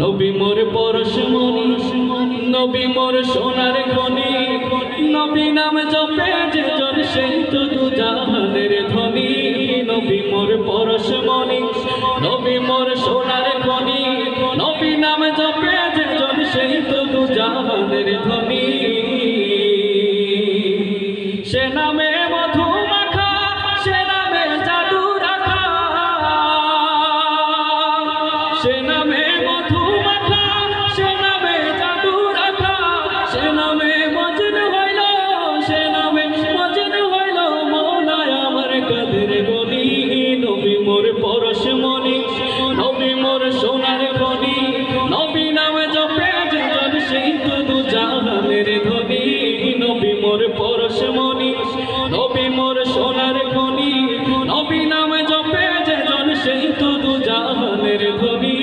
নবী মোর পরশমণি, নবী মোর সোনার খনি, নবী নাম জপে যে জন সেই তো দুজাহানের ধনী। নবী মোর পরশমণি, নবী মোর সোনার খনি, নবী নাম জপে যে জন সেই তো দুজাহানের ধনী। সে নামে মধু মাখা, সে নামে জাদু রাখা, সে নামে মধু মাখা, সে নামে জাদু রাখা, সে নামে মজনু হইল, সে নামে মজনু হইল মৌলায় আমার কাদের গনি। নবী মোর পরশমণি, নবী মোর সোনার খনি, নবী নামে জপে যে জন সেই তো দুজাহানের ধনী। নবী মোর পরশমণি, নবী মোর সোনার খনি, নবী নামে জপে যে জন সেই তো দুজাহানের ধনী।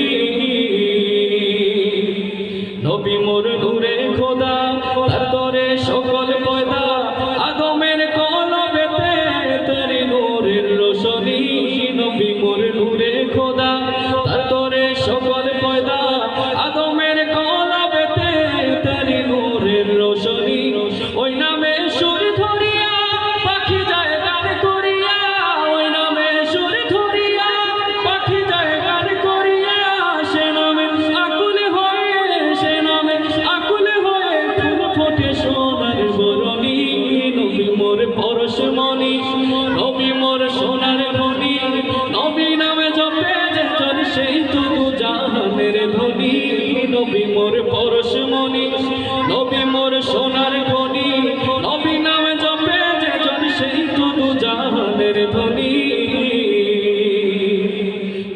নবী মোর নূরে খোদা, তার তরে সকল পয়দা, আদমের কলবেতে তার নূরের রোশনী। নবী মোর নূরে খোদা, তার তরে সকল পয়দা, আদমের কলবেতে তার নূরের রোশনী। ওই নামে সুর ধরিয়া পাখি যায় গান করিয়া, ওই নামে সুর ধরিয়া পাখি যায় গান করিয়া। সে নামে আকুল হয়ে, সে নামে আকুল হয়ে ফুল ফোটে সোনার বরণী। নবী মোর পরশমণি, নবী মোর সোনার খনি, নবী নামে জপে যে জন সেই তো দুজাহানের ধনী। নবী মোর পরশমণি, নবী মোর সোনার খনি, নবী নামে জপে যে জন সেই তো দুজাহানের ধনী।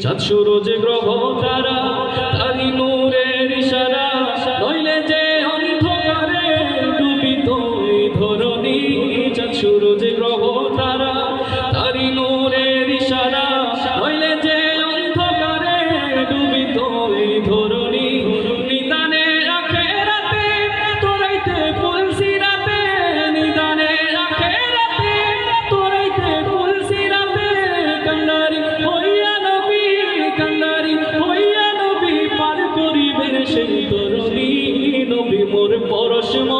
চাঁদ সূরজ গ্রহ তারা, তারি নূরের ইশারা, নইলে যে অন্ধকারে ডুবিত এই ধরণী। চাঁদ সূরজ গ্রহ তারা, তারি নূরের ইশারা, নইলে যে অন্ধকারে ডুবিত এই ধরণী। নিদানে আখেরাতে তোরাইতে ফুলসিরাতে, নিদানে আখেরাতে তোরাইতে ফুলসিরাতে, কান্ডারি হইয়া নবী, কান্ডারি হইয়া নবী পার করিবেন সেই তরণী। নবী মোর পরশমণি,